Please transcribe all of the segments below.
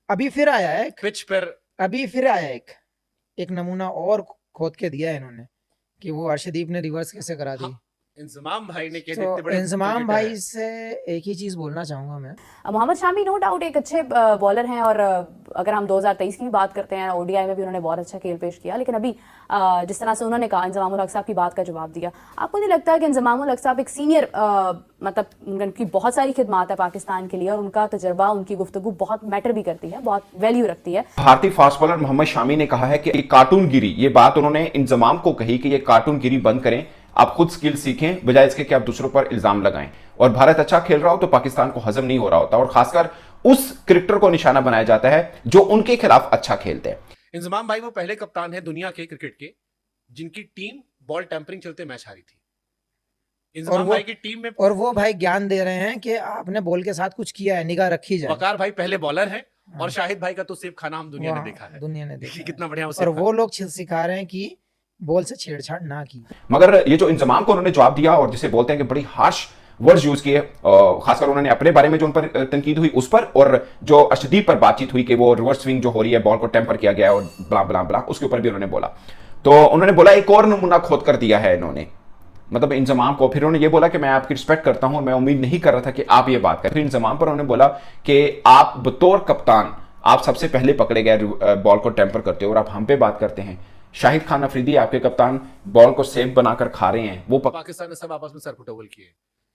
अभी फिर आया है पिच पर। अभी फिर आया एक नमूना और खोद के दिया है इन्होंने कि वो अर्शदीप ने रिवर्स कैसे करा दी। हाँ, इंजमाम भाई ने कह तो इतने बड़े इंजमाम क्रिकेटर भाई है। से एक ही चीज बोलना चाहूंगा मैं। मोहम्मद शामी नो डाउट एक अच्छे बॉलर हैं और अगर हम 2023 की भी बात करते हैं ओडीआई में भी उन्होंने बहुत अच्छा खेल पेश किया, लेकिन अभी जिस तरह से उन्होंने कहा इंजमामुल हक साहब की बात का जवाब दिया, आपको नहीं लगता कि इंजमामुल हक साहब एक सीनियर मतलब उनकी बहुत सारी खिदमात है पाकिस्तान के लिए और उनका तजर्बा उनकी गुफ्तगू बहुत मैटर भी करती है, बहुत वैल्यू रखती है। भारतीय फास्ट बॉलर मोहम्मद शामी ने कहा है कि कार्टूनगिरी, ये बात उन्होंने इंजमाम को कही कि ये कार्टूनगिरी बंद करें, आप खुद स्किल सीखें बजाय इसके कि आप दूसरों पर इल्जाम लगाएं। और भारत अच्छा खेल रहा हो तो पाकिस्तान को हजम नहीं हो रहा होता और खासकर उस क्रिकेटर को निशाना बनाया जाता है जो उनके खिलाफ अच्छा खेलते हैं। इंजमाम भाई वो पहले कप्तान है दुनिया के क्रिकेट के जिनकी टीम बॉल टेम्परिंग चलते मैच हारी थी। इंजमाम भाई की टीम में और वो भाई ज्ञान दे रहे हैं कि आपने बॉल के साथ कुछ किया है, निगाह रखी जाए। वकार भाई पहले बॉलर हैं और शाहिद भाई का तो सेब खाना हम दुनिया ने देखा है। दुनिया ने देखा कितना बढ़िया और वो लोग सिखा रहे हैं कि बॉल से छेड़छाड़ ना की। मगर ये जो इंजमाम को उन्होंने जवाब दिया और जिसे बोलते हैं कि बड़ी हार्श वर्ड्स यूज किए, खासकर उन्होंने अपने बारे में जो उन पर तनकीद हुई उस पर, और जो अर्शदीप पर बातचीत हुई कि वो रिवर्स स्विंग जो हो रही है, बॉल को टेम्पर किया गया है और ब्ला ब्ला ब्ला, उसके ऊपर भी उन्होंने बोला। तो उन्होंने बोला एक और नमूना खोद कर दिया है इन्होंने, मतलब इंजमाम को। फिर उन्होंने ये बोला कि मैं आपकी रिस्पेक्ट करता हूं, मैं उम्मीद नहीं कर रहा था कि आप ये बात करें। फिर इंजमाम पर उन्होंने बोला कि आप बतौर कप्तान आप सबसे पहले पकड़े गए बॉल को टेम्पर करते हो और आप हम पे बात करते हैं। शाहिद खान अफरीदी आपके कप्तान बॉल को सेफ बनाकर खा रहे हैं, वो पाकिस्तान ने सब आपस में सर फुटबॉल किए,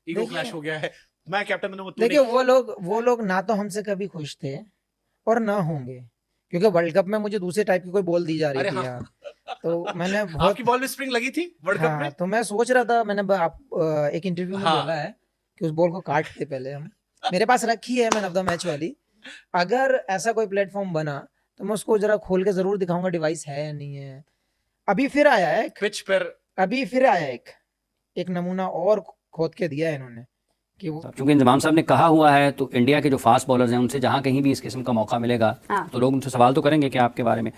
ईगो क्लैश हो गया है। मैं कैप्टन हूं, देखिए वो लोग ना तो हमसे कभी खुश थे और ना होंगे, क्योंकि वर्ल्ड कप में मुझे दूसरे टाइप की कोई बॉल दी जा रही थी यार। तो मैंने बहुत आपकी बॉल में स्प्रिंग लगी थी वर्ल्ड कप में। तो मैं सोच रहा था, मैंने एक इंटरव्यू में बोला है कि उस बॉल को काटते पहले हम। मेरे पास रखी है मैन ऑफ द मैच वाली, अगर ऐसा कोई प्लेटफॉर्म बना तो मैं उसको जरा खोल के जरूर दिखाऊंगा डिवाइस है या नहीं है। अभी फिर आया है पिच पर। अभी फिर आया एक नमूना और खोद के दिया है इन्होंने कि वो, क्योंकि इंजमाम साहब ने कहा हुआ है तो इंडिया के जो फास्ट बॉलर्स हैं उनसे जहां कहीं भी इस किस्म का मौका मिलेगा तो लोग उनसे सवाल तो करेंगे कि आपके बारे में।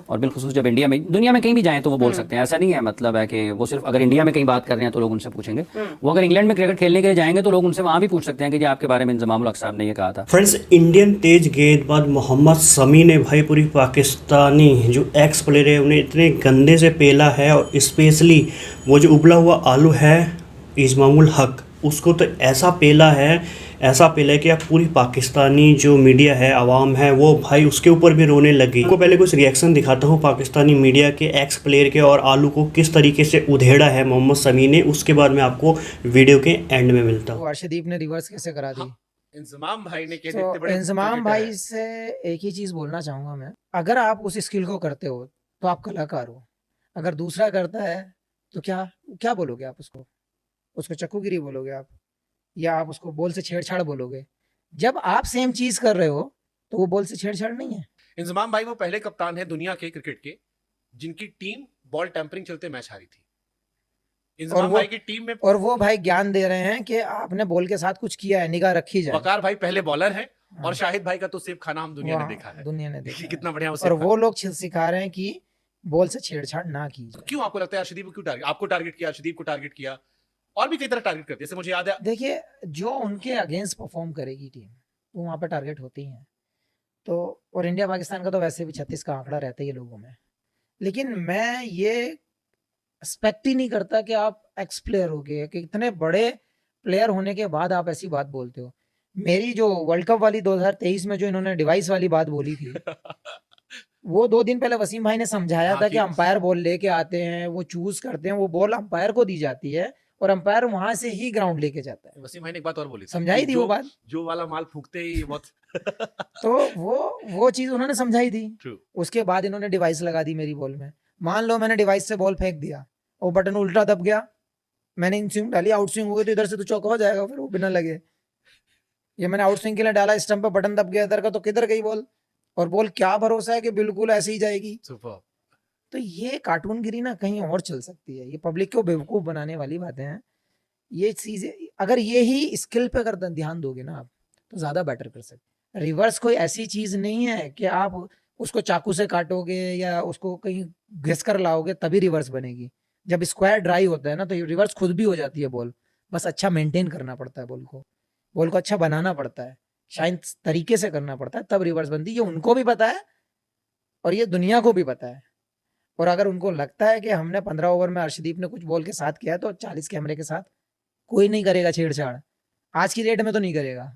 और बिलखुसूस जब इंडिया में दुनिया में कहीं भी जाएं तो वो बोल सकते हैं, ऐसा नहीं है मतलब है कि वो सिर्फ अगर इंडिया में कहीं बात कर रहे हैं तो लोग उनसे पूछेंगे। वो अगर इंग्लैंड में क्रिकेट खेलने के लिए जाएंगे तो लोग उनसे वहां भी पूछ सकते हैं कि जी आपके बारे में इंजमामुल हक साहब ने ये कहा था। फ्रेंड्स, इंडियन तेज गेंदबाज मोहम्मद शमी ने भाई पूरी पाकिस्तानी जो एक्स प्लेयर है उन्हें इतने गंदे से पेला है, और स्पेशली वो जो उबला हुआ आलू है इंजमामुल हक, उसको तो ऐसा पेला है कि अब पूरी पाकिस्तानी जो मीडिया है, आवाम है, वो भाई उसके ऊपर भी रोने लगी। आपको पहले कुछ रिएक्शन दिखाता हूँ पाकिस्तानी मीडिया के एक्स प्लेयर के, और आलू को किस तरीके से उधेड़ा है मोहम्मद शमी ने, उसके बाद मैं आपको वीडियो के एंड में मिलता हूँ। अर्शदीप ने रिवर्स कैसे करा दी। इंजमाम भाई ने कह तो इंजमाम भाई से एक ही चीज बोलना चाहूंगा मैं, अगर आप उस स्किल को करते हो तो आप कलाकार हो। अगर दूसरा करता है तो क्या बोलोगे आप उसको चक्कूगिरी बोलोगे आप, या आप उसको बॉल से छेड़छाड़ बोलोगे। जब आप सेम चीज कर रहे हो तो वो बॉल से छेड़छाड़ नहीं है। इंजमाम भाई वो पहले कप्तान है दुनिया के क्रिकेट के जिनकी टीम बॉल टेम्परिंग चलते मैच हारी थी। इंजमाम भाई की टीम में और वो भाई ज्ञान दे रहे हैं कि आपने बॉल के साथ कुछ किया है, निगाह रखी जाए। वकार भाई पहले बॉलर हैं और शाहिद भाई का तो सेब खाना हम दुनिया ने देखा है। दुनिया ने देखा कितना बढ़िया। और वो लोग सिखा रहे हैं कि बॉल से छेड़छाड़ ना की जाए। क्यों आपको लगता है अर्शदीप को क्यों टारगेट, आपको टारगेट किया, अर्शदीप को टारगेट किया, और भी कई तरह टारगेट करते हैं। जैसे मुझे याद है, देखिए जो उनके अगेंस्ट परफॉर्म करेगी टीम वो वहां पर टारगेट होती है। तो और इंडिया पाकिस्तान का तो वैसे भी 36 का आंकड़ा रहता ही है लोगों में। लेकिन मैं ये एक्सपेक्ट ही नहीं करता कि आप एक्स प्लेयर हो गए, कि इतने बड़े प्लेयर होने के बाद आप ऐसी बात बोलते हो। मेरी जो वर्ल्ड कप वाली 2023 में जो इन्होंने डिवाइस वाली बात बोली थी वो 2 दिन पहले वसीम भाई ने समझाया था कि अंपायर बॉल लेके आते हैं, वो चूज करते हैं, वो बॉल अंपायर को दी जाती है और अंपायर वहां से ही ग्राउंड लेके जाता है। वसीम भाई ने एक बात और बोली, समझाई थी वो बात, जो वाला माल फूकते ही बहुत तो वो चीज उन्होंने समझाई थी। उसके बाद इन्होंने डिवाइस लगा दी मेरी बॉल में। मान लो मैंने डिवाइस से बॉल फेंक दिया और बटन उल्टा दब गया, मैंने इन स्विंग डाली, आउट स्विंग हो गई तो इधर से तो चौका हो जाएगा फिर वो बिना लगे। ये मैंने आउट स्विंग के लिए डाला, स्टंप पे बटन दब गया इधर का, तो किधर गई बॉल, और बॉल क्या भरोसा है कि बिल्कुल ऐसे ही जाएगी। तो ये कार्टूनगिरी ना कहीं और चल सकती है, ये पब्लिक को बेवकूफ बनाने वाली बातें हैं। ये चीजें अगर ये ही स्किल पे अगर ध्यान दोगे ना आप तो ज्यादा बेटर कर सकते। रिवर्स कोई ऐसी चीज नहीं है कि आप उसको चाकू से काटोगे या उसको कहीं घिस कर लाओगे तभी रिवर्स बनेगी। जब स्क्वायर ड्राई होता है ना तो रिवर्स खुद भी हो जाती है बॉल, बस अच्छा मेंटेन करना पड़ता है बॉल को अच्छा बनाना पड़ता है शायद तरीके से करना पड़ता है तब रिवर्स बनती है। ये उनको भी पता है और ये दुनिया को भी पता है। और अगर उनको लगता है कि हमने 15 ओवर में अर्शदीप ने कुछ बॉल के साथ किया तो 40 कैमरे के साथ कोई नहीं करेगा छेड़छाड़, आज की डेट में तो नहीं करेगा।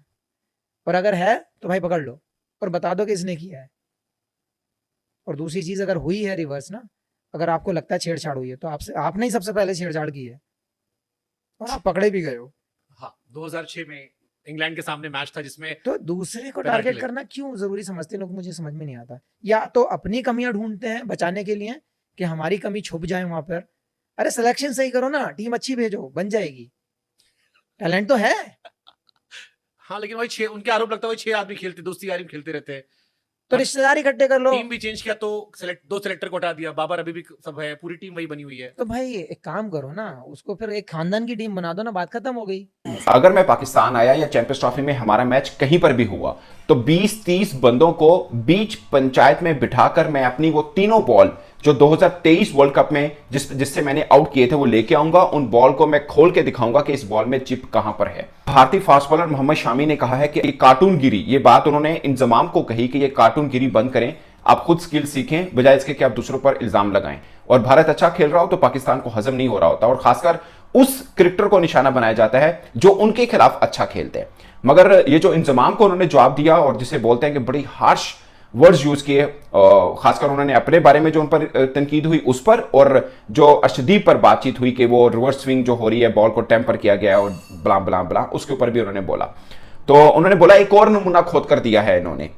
और अगर है तो भाई पकड़ लो और बता दो कि इसने किया है। और दूसरी चीज, अगर हुई है रिवर्स ना, अगर आपको लगता है छेड़छाड़ हुई है तो आपने ही सबसे पहले छेड़छाड़ की है और आप पकड़े भी गए हो। हाँ, 2006 में इंग्लैंड के सामने मैच था जिसमें तो दूसरे को penalty टारगेट लगी। करना क्यों जरूरी समझते हैं लोग, मुझे समझ में नहीं आता। या तो अपनी कमियां ढूंढते हैं बचाने के लिए कि हमारी कमी छुप जाए वहां पर। अरे सिलेक्शन सही करो ना, टीम अच्छी भेजो, बन जाएगी। टैलेंट तो है। हाँ, लेकिन वही 6 उनके आरोप लगता है, वही 6 आदमी खेलते, दोस्ती यारी में खेलते रहते हैं। तो रिश्तेदार इकट्ठे कर लो। टीम भी चेंज किया तो 2 सेलेक्टर को हटा दिया, बाबर अभी भी सब है, पूरी टीम वही बनी हुई है। तो भाई एक काम करो ना, उसको फिर एक खानदान की टीम बना दो ना, बात खत्म हो गई। अगर मैं पाकिस्तान आया या चैंपियंस ट्रॉफी में हमारा मैच कहीं पर भी हुआ तो 20-30 बंदों को बीच पंचायत में बिठाकर मैं अपनी वो तीनों बॉल जो 2023 वर्ल्ड कप में जिससे मैंने आउट किए थे वो लेके आऊंगा। उन बॉल को मैं खोल के दिखाऊंगा कि इस बॉल में चिप कहां पर है। भारतीय फास्ट बॉलर मोहम्मद शामी ने कहा है कि कार्टूनगिरी, ये बात उन्होंने इंजमाम को कही कि ये कार्टूनगिरी बंद करें, आप खुद स्किल सीखें बजाय इसके कि आप दूसरों पर इल्जाम लगाएं। और भारत अच्छा खेल रहा हो तो पाकिस्तान को हजम नहीं हो रहा होता और खासकर उस क्रिकेटर को निशाना बनाया जाता है जो उनके खिलाफ अच्छा खेलते हैं। मगर ये जो इंजमाम को उन्होंने जवाब दिया और जिसे बोलते हैं कि बड़ी हार्श वर्ड्स यूज किए, खासकर उन्होंने अपने बारे में जो उन पर तनकीद हुई उस पर, और जो अर्शदीप पर बातचीत हुई कि वो रिवर्स स्विंग जो हो रही है, बॉल को टेम्पर किया गया और बला बला बला, उसके ऊपर भी उन्होंने बोला। तो उन्होंने बोला एक और नमूना खोद कर दिया है इन्होंने,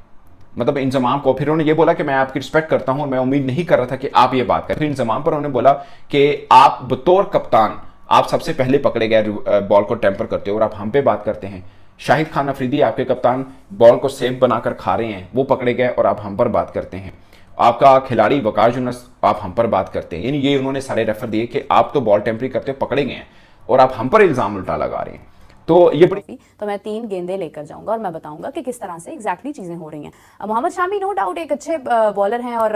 मतलब इंजमाम को। फिर उन्होंने ये बोला कि मैं आपकी रिस्पेक्ट करता हूं और मैं उम्मीद नहीं कर रहा था कि आप ये बात करें। फिर इंजमाम पर उन्होंने बोला कि आप बतौर कप्तान आप सबसे पहले पकड़े गए बॉल को टेम्पर करते हो और आप हम पे बात करते हैं। शाहिद खान अफरीदी आपके कप्तान बॉल को सेफ बनाकर खा रहे हैं, वो पकड़े गए और आप हम पर बात करते हैं। आपका खिलाड़ी वकार यूनुस, आप हम पर बात करते हैं। यानी ये उन्होंने सारे रेफर दिए कि आप तो बॉल टेम्परिंग करते पकड़े गए हैं और आप हम पर इल्जाम उल्टा लगा रहे हैं। तो ये बड़ी तो मैं 3 गेंदें लेकर जाऊंगा और मैं बताऊंगा कि किस तरह से एग्जैक्टली चीजें हो रही हैं। मोहम्मद शामी नो डाउट एक अच्छे बॉलर हैं और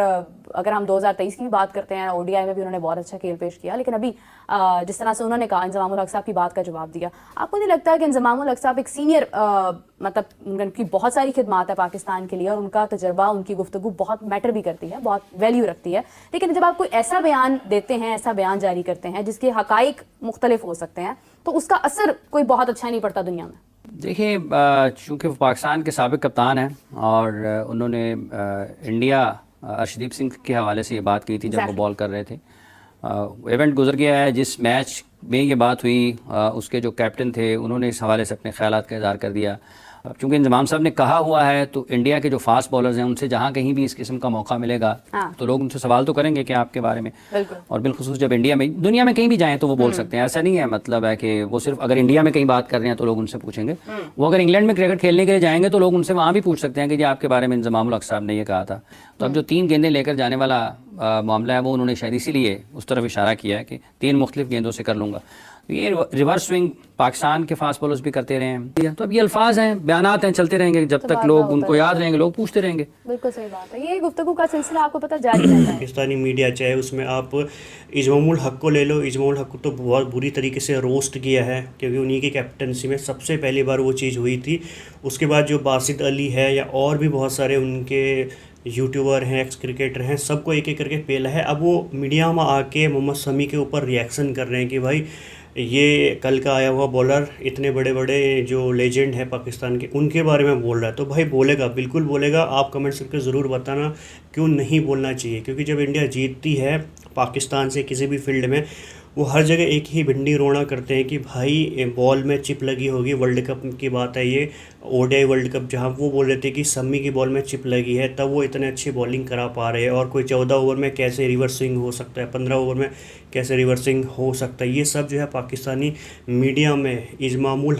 अगर हम 2023 की भी बात करते हैं, ओडीआई में भी उन्होंने बहुत अच्छा खेल पेश किया। लेकिन अभी जिस तरह से उन्होंने कहा, इंजमामुल हक साहब की बात का जवाब दिया, आपको नहीं लगता कि इंजमामुल हक साहब एक सीनियर, मतलब उनकी बहुत सारी खिदमात है पाकिस्तान के लिए और उनका तजर्बा, उनकी गुफ्तगू बहुत मैटर भी करती है, बहुत वैल्यू रखती है। लेकिन जब आप कोई ऐसा बयान देते हैं, ऐसा बयान जारी करते हैं जिसके हकाइक मुख्तलिफ हो सकते हैं, तो उसका असर कोई बहुत अच्छा नहीं पड़ता दुनिया में। देखिए, चूँकि वो पाकिस्तान के साबिक कप्तान हैं और उन्होंने इंडिया अर्शदीप सिंह के हवाले से ये बात की थी जब वो बॉल कर रहे थे। इवेंट गुजर गया है, जिस मैच में ये बात हुई उसके जो कैप्टन थे उन्होंने इस हवाले से अपने ख्यालात का इज़हार कर दिया। अब चूँकि इंजमाम साहब ने कहा हुआ है तो इंडिया के जो फास्ट बॉलर्स हैं उनसे जहाँ कहीं भी इस किस्म का मौका मिलेगा तो लोग उनसे सवाल तो करेंगे कि आपके बारे में। और बिलखुसूस जब इंडिया में, दुनिया में कहीं भी जाएँ तो वो बोल सकते हैं। ऐसा नहीं है मतलब है कि वो सिर्फ अगर इंडिया में कहीं बात कर रहे हैं तो लोग उनसे पूछेंगे। वो अगर इंग्लैंड में क्रिकेट खेलने के लिए जाएंगे तो लोग उनसे वहाँ भी पूछ सकते हैं कि जी आपके बारे में इंजमामुल हक साहब ने ये कहा था। तो अब जो 3 गेंदें लेकर जाने वाला मामला है वो उन्होंने शायद इसीलिए उस तरफ इशारा किया है कि 3 मुख्तलिफ गेंदों से कर लूँगा। ये रिवर्स स्विंग पाकिस्तान के फास्ट बॉलर्स भी करते रहे हैं। तो अब ये अल्फाज हैं, बयानात हैं, चलते रहेंगे जब तक लोग उनको याद रहेंगे, लोग पूछते रहेंगे। बिल्कुल सही बात है। ये गुफ्तगू का सिलसिला आपको पता जारी रहता है। पाकिस्तानी मीडिया चाहे उसमें आप इजमामुल हक को ले लो, इजमामुल हक को तो बहुत बुरी तरीके से रोस्ट किया है क्योंकि उन्हीं की कैप्टनसी में सबसे पहली बार वो चीज़ हुई थी। उसके बाद जो बासित अली है या और भी बहुत सारे उनके यूट्यूबर हैं, एक्स क्रिकेटर हैं, सबको एक एक करके पेला है। अब वो मीडिया में आके मोहम्मद शमी के ऊपर रिएक्शन कर रहे हैं कि भाई ये कल का आया हुआ बॉलर इतने बड़े बड़े जो लेजेंड है पाकिस्तान के उनके बारे में बोल रहा है। तो भाई बोलेगा, बिल्कुल बोलेगा। आप कमेंट्स करके ज़रूर बताना क्यों नहीं बोलना चाहिए, क्योंकि जब इंडिया जीतती है पाकिस्तान से किसी भी फील्ड में, वो हर जगह एक ही भिंडी रोना करते हैं कि भाई बॉल में चिप लगी होगी। वर्ल्ड कप की बात है ये, ओडीआई वर्ल्ड कप, जहां वो बोल रहे थे कि शमी की बॉल में चिप लगी है तब वो इतने अच्छी बॉलिंग करा पा रहे हैं। और कोई 14 ओवर में कैसे रिवर्सिंग हो सकता है, 15 ओवर में कैसे रिवर्सिंग हो सकता है, ये सब जो है पाकिस्तानी मीडिया में इजमामुल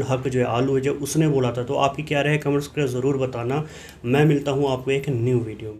हक जो है आलू है जो उसने बोला था। तो आपकी क्या राय है, कमेंट्स कर ज़रूर बताना। मैं मिलता हूँ आपको एक न्यू वीडियो में।